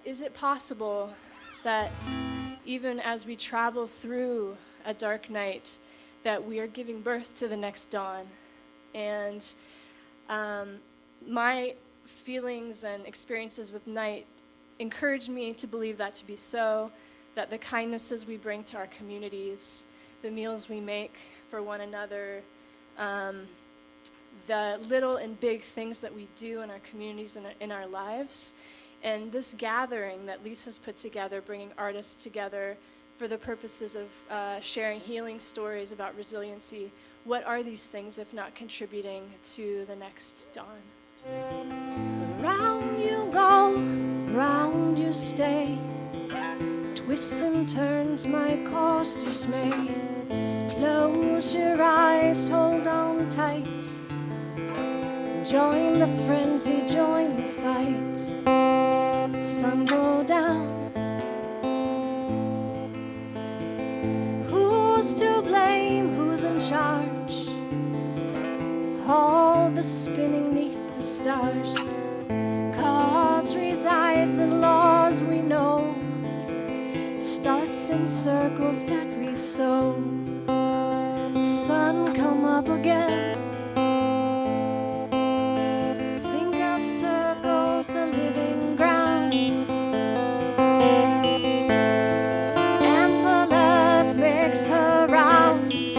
Is it possible that even as we travel through a dark night, that we are giving birth to the next dawn? And my feelings and experiences with night encourage me to believe that to be so, that the kindnesses we bring to our communities, the meals we make for one another, the little and big things that we do in our communities and in our lives, and this gathering that Lisa's put together, bringing artists together for the purposes of sharing healing stories about resiliency. What are these things if not contributing to the next dawn? Round you go, round you stay, twists and turns my course dismay. Close your eyes, hold on tight, join the frenzy, join the fight. Sun go down, who's to blame, who's in charge? All the spinning neath the stars, cause resides in laws we know, starts in circles that we sow. Sun come up again, think of circles, the living ground. Ample earth makes her rounds,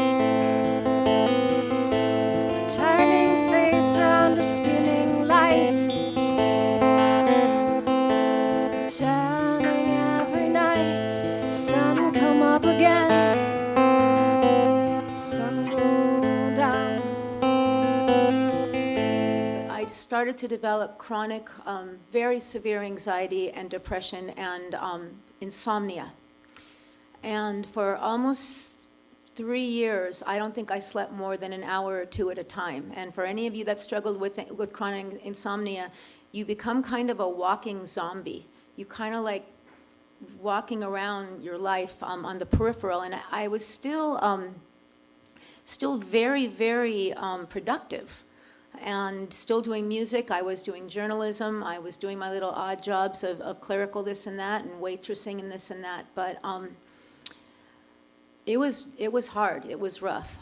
turning face round a spinning light, turning every night. Sun come up again, sun go down. I started to develop chronic, very severe anxiety and depression and insomnia. And for almost 3 years, I don't think I slept more than an hour or two at a time. And for any of you that struggled with chronic insomnia, you become kind of a walking zombie. You kind of like walking around your life on the peripheral. And I was still very, very productive and still doing music. I was doing journalism. I was doing my little odd jobs of clerical this and that and waitressing and this and that. But it was hard. It was rough.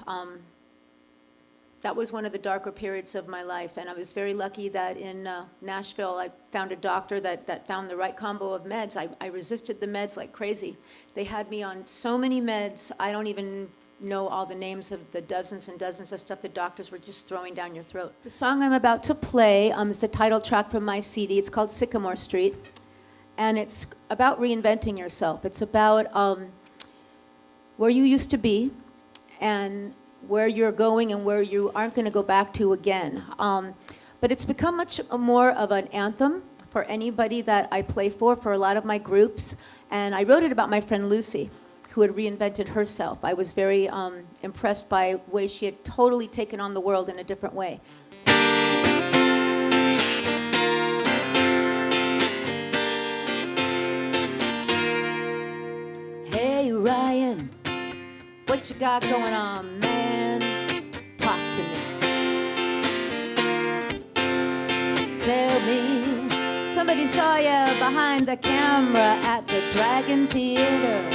That was one of the darker periods of my life, and I was very lucky that in Nashville I found a doctor that found the right combo of meds. I resisted the meds like crazy. They had me on so many meds, I don't even know all the names of the dozens and dozens of stuff the doctors were just throwing down your throat. The song I'm about to play is the title track from my CD. It's called Sycamore Street, and it's about reinventing yourself. It's about where you used to be and where you're going and where you aren't going to go back to again. But it's become much more of an anthem for anybody that I play for a lot of my groups. And I wrote it about my friend Lucy, who had reinvented herself. I was very impressed by the way she had totally taken on the world in a different way. Hey Ryan, what you got going on, man? Talk to me. Tell me, somebody saw you behind the camera at the Dragon Theater,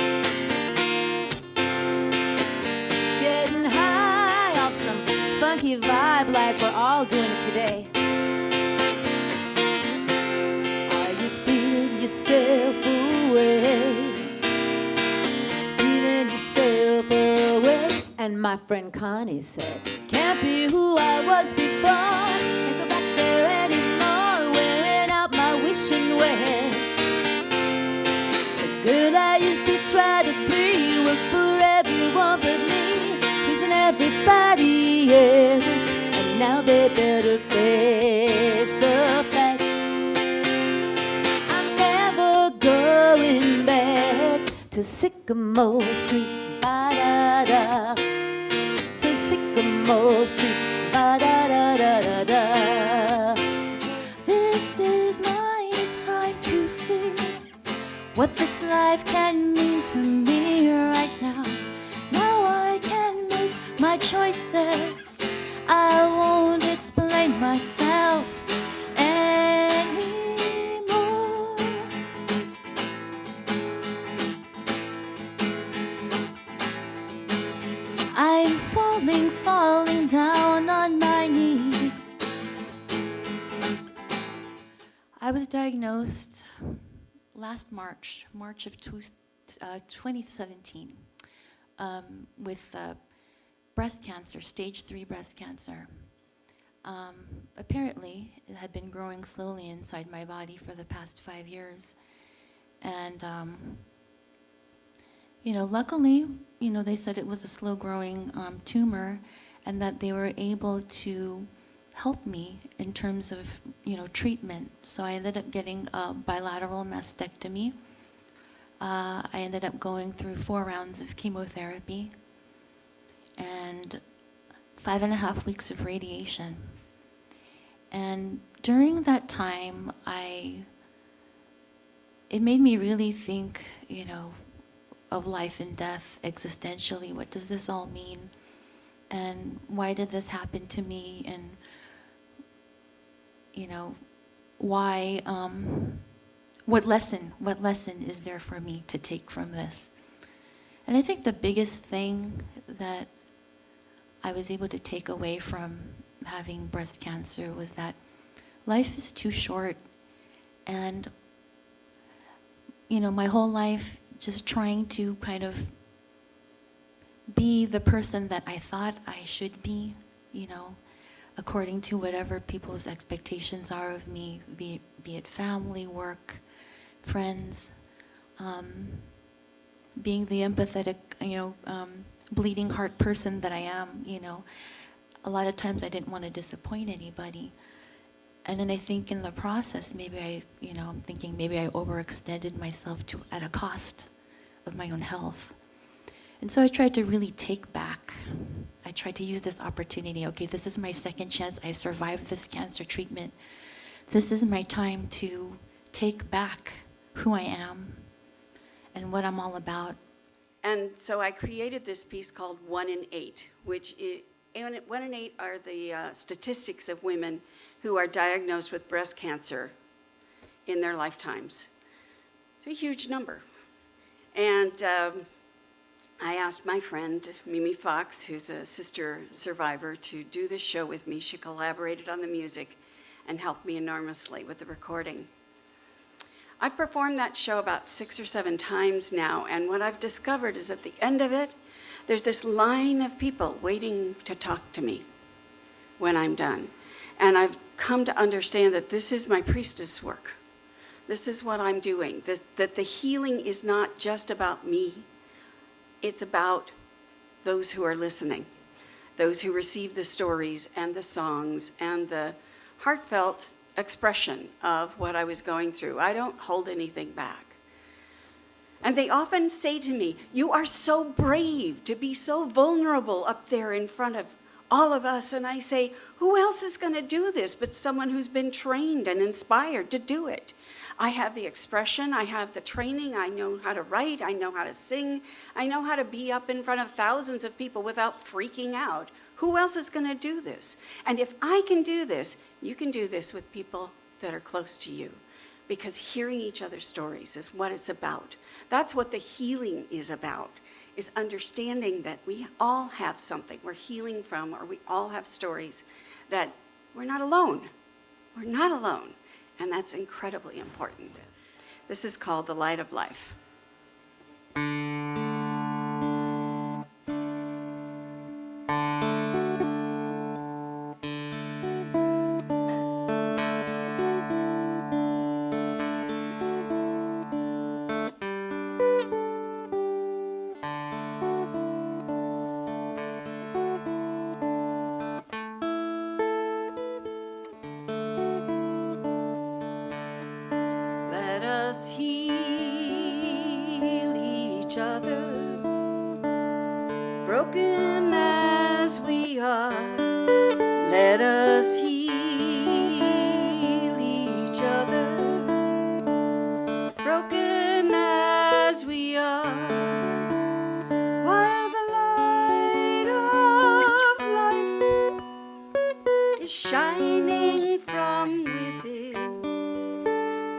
getting high off some funky vibe like we're all doing it today. Are you stealing yourself away? Stealing yourself away? And my friend Connie said, can't be who I was before, can't go back there anymore, wearing out my wishing well. The girl I used to try to be worked for everyone but me, pleasing everybody else, and now they better face the fact I'm never going back to Sycamore Street, ba-da-da, to Sycamore Street, ba-da-da-da-da-da. This is my time to see what this life can mean to me right now. Now I can make my choices. I won't explain myself anymore. I was diagnosed last March of 2017, with breast cancer, stage 3 breast cancer. Apparently, it had been growing slowly inside my body for the past 5 years. And, luckily, they said it was a slow-growing tumor, and that they were able to help me in terms of, treatment. So I ended up getting a bilateral mastectomy. I ended up going through 4 rounds of chemotherapy and 5.5 weeks of radiation. And during that time, it made me really think, of life and death existentially. What does this all mean? And why did this happen to me? And, why, what lesson is there for me to take from this? And I think the biggest thing that I was able to take away from having breast cancer was that life is too short. And, my whole life just trying to kind of be the person that I thought I should be, according to whatever people's expectations are of me, be it family, work, friends, being the empathetic, bleeding heart person that I am, a lot of times I didn't want to disappoint anybody. And then I think in the process, maybe I'm thinking maybe I overextended myself at a cost of my own health. And so I tried to really take back. I tried to use this opportunity. Okay, this is my second chance. I survived this cancer treatment. This is my time to take back who I am and what I'm all about. And so I created this piece called 1 in 8, which 1 in 8 are the statistics of women who are diagnosed with breast cancer in their lifetimes. It's a huge number. And I asked my friend, Mimi Fox, who's a sister survivor, to do this show with me. She collaborated on the music and helped me enormously with the recording. I've performed that show about 6 or 7 times now, and what I've discovered is at the end of it, there's this line of people waiting to talk to me when I'm done. And I've come to understand that this is my priestess work. This is what I'm doing, that the healing is not just about me. It's about those who are listening, those who receive the stories and the songs and the heartfelt expression of what I was going through. I don't hold anything back. And they often say to me, "You are so brave to be so vulnerable up there in front of all of us." And I say, who else is going to do this but someone who's been trained and inspired to do it? I have the expression, I have the training, I know how to write, I know how to sing, I know how to be up in front of thousands of people without freaking out. Who else is going to do this? And if I can do this, you can do this with people that are close to you, because hearing each other's stories is what it's about. That's what the healing is about, is understanding that we all have something we're healing from, or we all have stories, that we're not alone. We're not alone. And that's incredibly important. This is called The Light of Life. Let us heal each other, broken as we are. Let us heal each other, broken as we are. While the light of life is shining from within,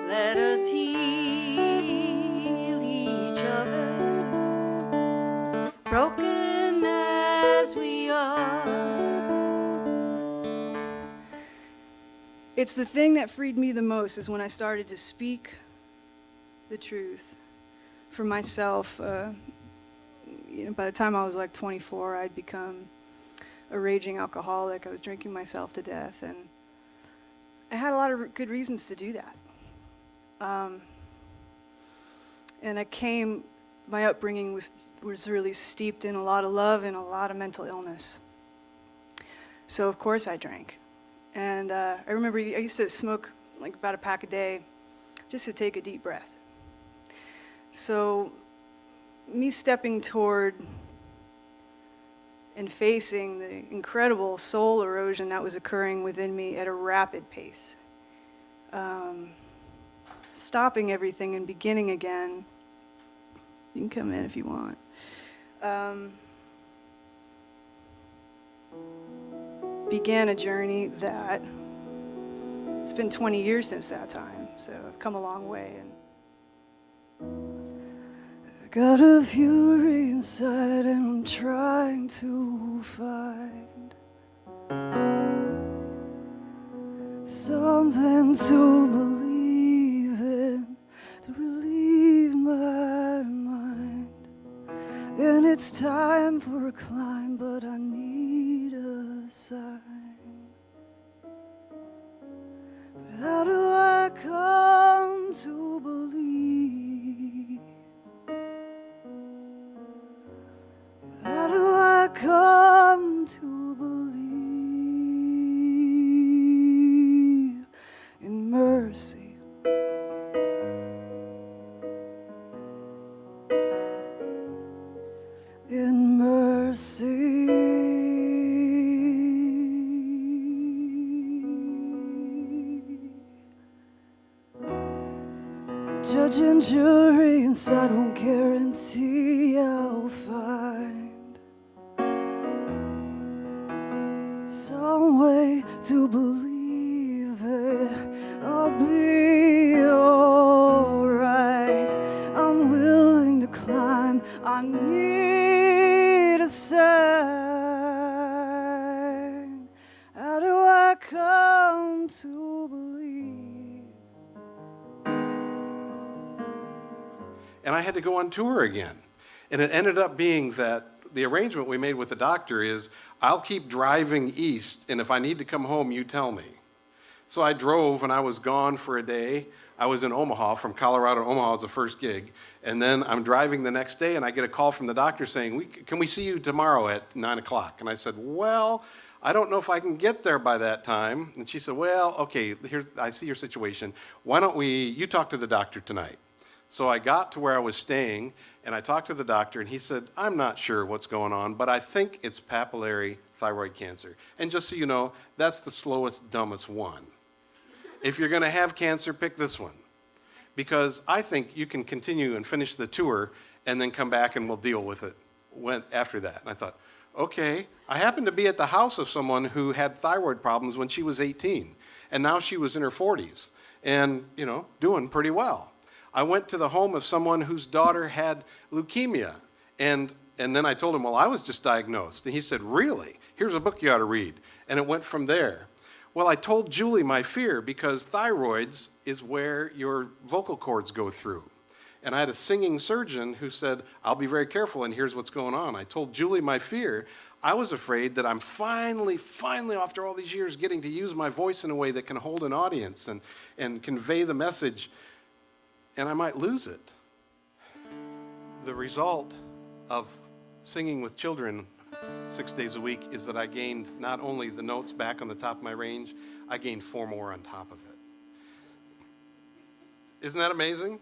let us heal each other, broken as we are. it's the thing that freed me the most is when I started to speak the truth for myself. By the time I was like 24, I'd become a raging alcoholic. I was drinking myself to death, and I had a lot of good reasons to do that. And my upbringing was really steeped in a lot of love and a lot of mental illness. So of course I drank. And I remember I used to smoke like about a pack a day just to take a deep breath. So me stepping toward and facing the incredible soul erosion that was occurring within me at a rapid pace. Stopping everything and beginning again. You can come in if you want. Began a journey that it's been 20 years since that time, so I've come a long way. And I got a fury inside and I'm trying to find something to believe in, to relieve my mind. And it's time for a climb, but I need a sign. But how do I come to believe? How do I come to believe in mercy? In mercy. Judge and jury inside won't guarantee I'll find some way to believe it. I'll be alright. I'm willing to climb. I need a sign. How do I come to believe? And I had to go on tour again. And it ended up being that the arrangement we made with the doctor is, I'll keep driving east, and if I need to come home, you tell me. So I drove, and I was gone for a day. I was in Omaha, from Colorado to Omaha, it's the first gig. And then I'm driving the next day, and I get a call from the doctor saying, can we see you tomorrow at 9 o'clock? And I said, well, I don't know if I can get there by that time. And she said, well, okay, here, I see your situation. Why don't you talk to the doctor tonight? So I got to where I was staying, and I talked to the doctor, and he said, I'm not sure what's going on, but I think it's papillary thyroid cancer. And just so you know, that's the slowest, dumbest one. If you're going to have cancer, pick this one. Because I think you can continue and finish the tour and then come back and we'll deal with it after that. And I thought, okay. I happened to be at the house of someone who had thyroid problems when she was 18. And now she was in her 40s and, doing pretty well. I went to the home of someone whose daughter had leukemia. And then I told him, well, I was just diagnosed. And he said, really? Here's a book you ought to read. And it went from there. Well, I told Julie my fear because thyroids is where your vocal cords go through. And I had a singing surgeon who said, I'll be very careful, and here's what's going on. I told Julie my fear. I was afraid that I'm finally, after all these years, getting to use my voice in a way that can hold an audience and convey the message, and I might lose it. The result of singing with children 6 days a week is that I gained not only the notes back on the top of my range, I gained 4 more on top of it. Isn't that amazing?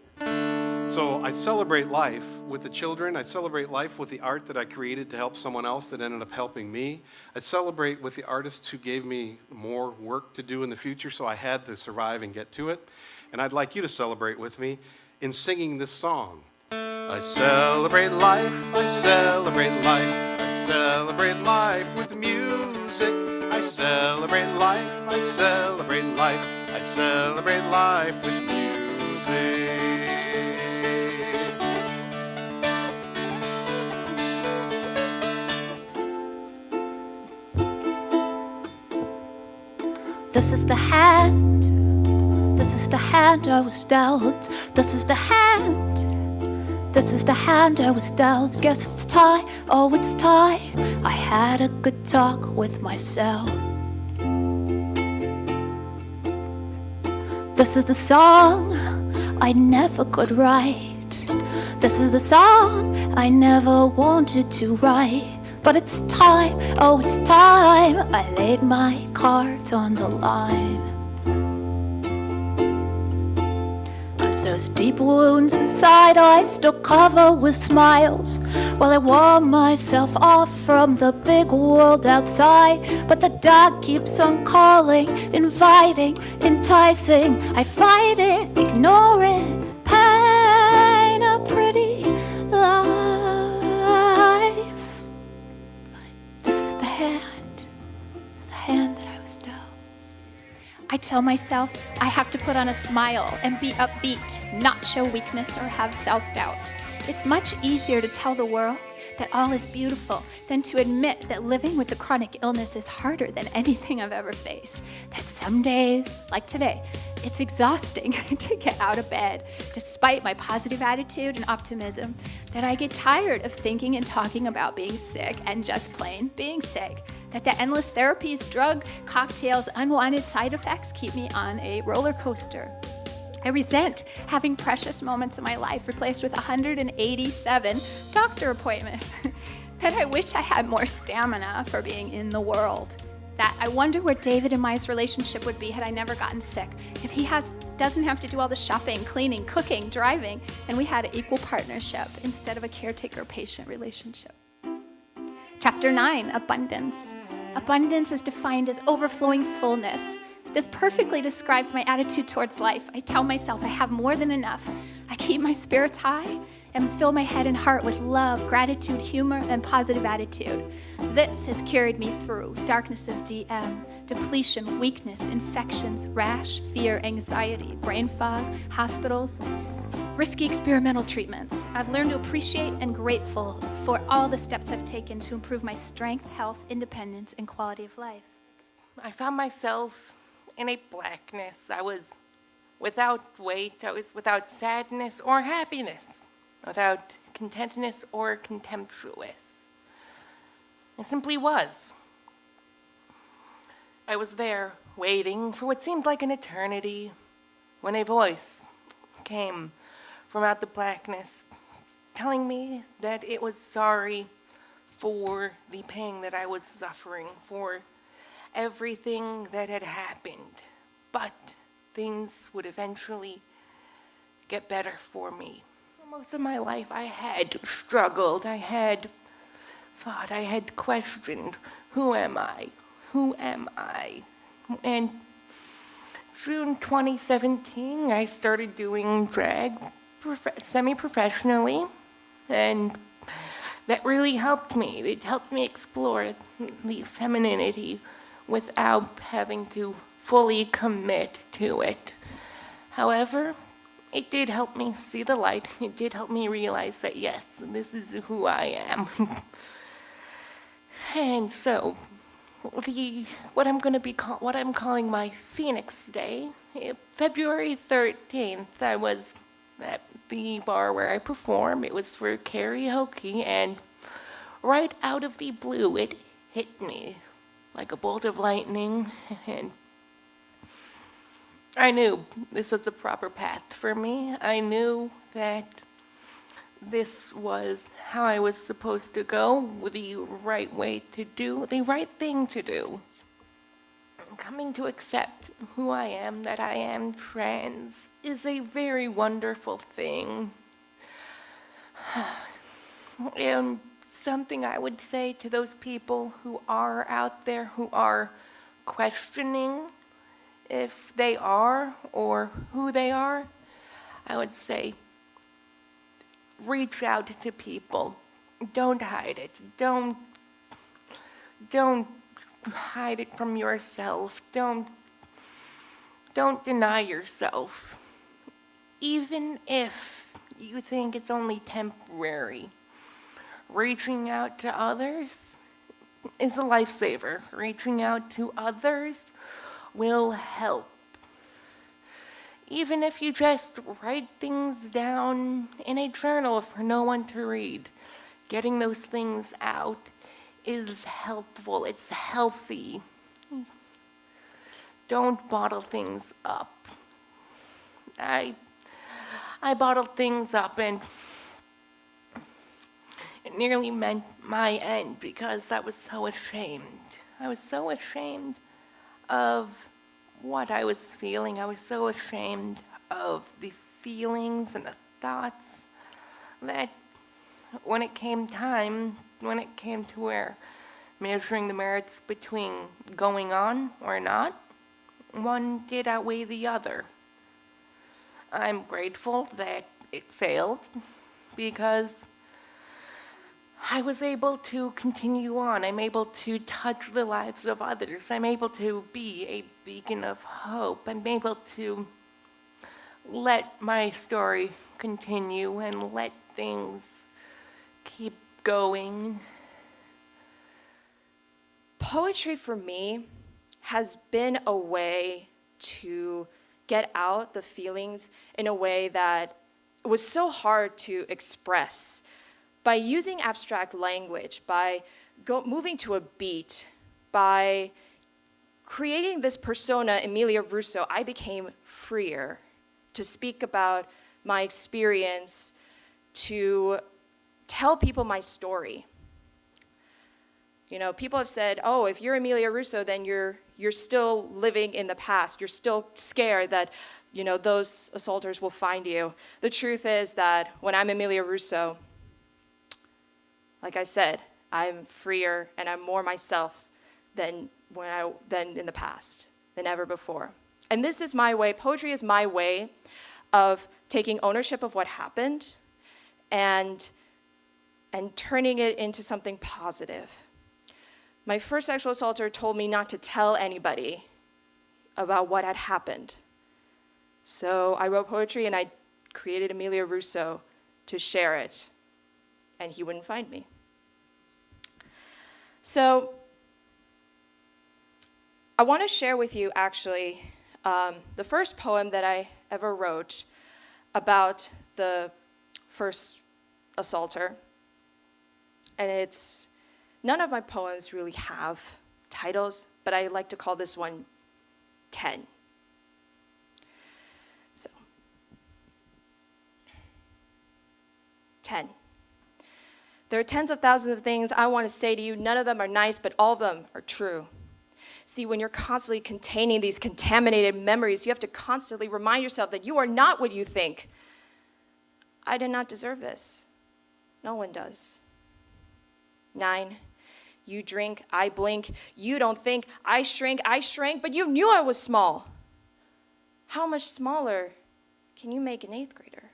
So I celebrate life with the children. I celebrate life with the art that I created to help someone else that ended up helping me. I celebrate with the artists who gave me more work to do in the future, so I had to survive and get to it. And I'd like you to celebrate with me in singing this song. I celebrate life, I celebrate life, I celebrate life with music. I celebrate life, I celebrate life, I celebrate life with music. This is the hand. This is the hand I was dealt. This is the hand. This is the hand I was dealt. Guess it's time. Oh, it's time. I had a good talk with myself. This is the song I never could write. This is the song I never wanted to write. But it's time, oh it's time, I laid my cards on the line. 'Cause those deep wounds inside I still cover with smiles, while I warm myself off from the big world outside. But the dark keeps on calling, inviting, enticing. I fight it, ignore it, paint a pretty life. This is the hand. It's the hand that I was dealt. I tell myself I have to put on a smile and be upbeat, not show weakness or have self-doubt. It's much easier to tell the world that all is beautiful than to admit that living with the chronic illness is harder than anything I've ever faced. That some days, like today, it's exhausting to get out of bed, despite my positive attitude and optimism, that I get tired of thinking and talking about being sick and just plain being sick. That the endless therapies, drug, cocktails, unwanted side effects keep me on a roller coaster. I resent having precious moments of my life replaced with 187 doctor appointments. That I wish I had more stamina for being in the world. That I wonder where David and my relationship would be had I never gotten sick. If he doesn't have to do all the shopping, cleaning, cooking, driving, and we had an equal partnership instead of a caretaker-patient relationship. Chapter 9, Abundance. Abundance is defined as overflowing fullness. This perfectly describes my attitude towards life. I tell myself I have more than enough. I keep my spirits high and fill my head and heart with love, gratitude, humor, and positive attitude. This has carried me through darkness of DM, depletion, weakness, infections, rash, fear, anxiety, brain fog, hospitals, risky experimental treatments. I've learned to appreciate and grateful for all the steps I've taken to improve my strength, health, independence, and quality of life. I found myself in a blackness. I was without weight. I was without sadness or happiness, without contentness or contemptuous. I simply was. I was there waiting for what seemed like an eternity when a voice came from out the blackness telling me that it was sorry for the pain that I was suffering, for everything that had happened, but things would eventually get better for me. For most of my life, I had struggled, I had thought, I had questioned, who am I? Who am I? And June 2017, I started doing drag semi-professionally, and that really helped me. It helped me explore the femininity without having to fully commit to it. However, it did help me see the light. It did help me realize that, yes, this is who I am. And so, what I'm calling my Phoenix Day, February 13th, I was at the bar where I perform. It was for karaoke, and right out of the blue, it hit me like a bolt of lightning, and I knew this was the proper path for me. I knew that this was how I was supposed to go, the right way to do, the right thing to do. Coming to accept who I am, that I am trans, is a very wonderful thing. And something I would say to those people who are out there, who are questioning if they are or who they are, I would say, reach out to people. Don't hide it. Don't hide it from yourself. Don't deny yourself. Even if you think it's only temporary, reaching out to others is a lifesaver. Reaching out to others will help. Even if you just write things down in a journal for no one to read, getting those things out is helpful. It's healthy. Don't bottle things up. I bottled things up, and it nearly meant my end because I was so ashamed. I was so ashamed of what I was feeling. I was so ashamed of the feelings and the thoughts that when it came to where measuring the merits between going on or not, one did outweigh the other. I'm grateful that it failed because I was able to continue on. I'm able to touch the lives of others. I'm able to be a beacon of hope. I'm able to let my story continue and let things keep going. Poetry for me has been a way to get out the feelings in a way that was so hard to express. By using abstract language, by moving to a beat, by creating this persona, Emilia Russo, I became freer to speak about my experience, to tell people my story. You know, people have said, oh, if you're Emilia Russo, then you're still living in the past. You're still scared that, you know, those assaulters will find you. The truth is that when I'm Emilia Russo, like I said, I'm freer and I'm more myself than in the past, than ever before. And this is my way, poetry is my way of taking ownership of what happened and turning it into something positive. My first sexual assaulter told me not to tell anybody about what had happened. So I wrote poetry and I created Emilia Russo to share it, and he wouldn't find me. So I want to share with you actually the first poem that I ever wrote about the first assaulter. And none of my poems really have titles, but I like to call this one 10. So, 10. There are tens of thousands of things I want to say to you. None of them are nice, but all of them are true. See, when you're constantly containing these contaminated memories, you have to constantly remind yourself that you are not what you think. I did not deserve this. No one does. 9, you drink, I blink. You don't think, I shrank, but you knew I was small. How much smaller can you make an 8th grader?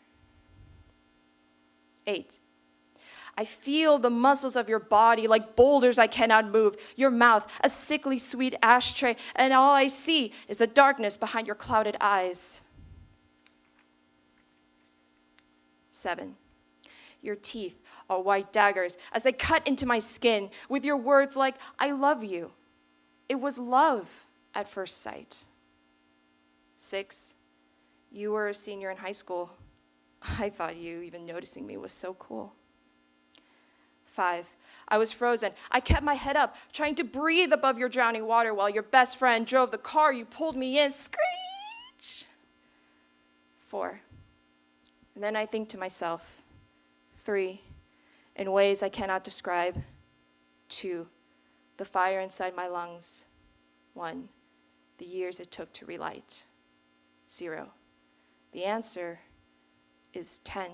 8, I feel the muscles of your body like boulders I cannot move. Your mouth, a sickly sweet ashtray, and all I see is the darkness behind your clouded eyes. 7, your teeth are white daggers as they cut into my skin with your words like, I love you. It was love at first sight. 6, you were a senior in high school. I thought you even noticing me was so cool. 5, I was frozen. I kept my head up, trying to breathe above your drowning water while your best friend drove the car. You pulled me in. Screech! 4, and then I think to myself. 3, in ways I cannot describe. 2, the fire inside my lungs. 1, the years it took to relight. 0, the answer is 10.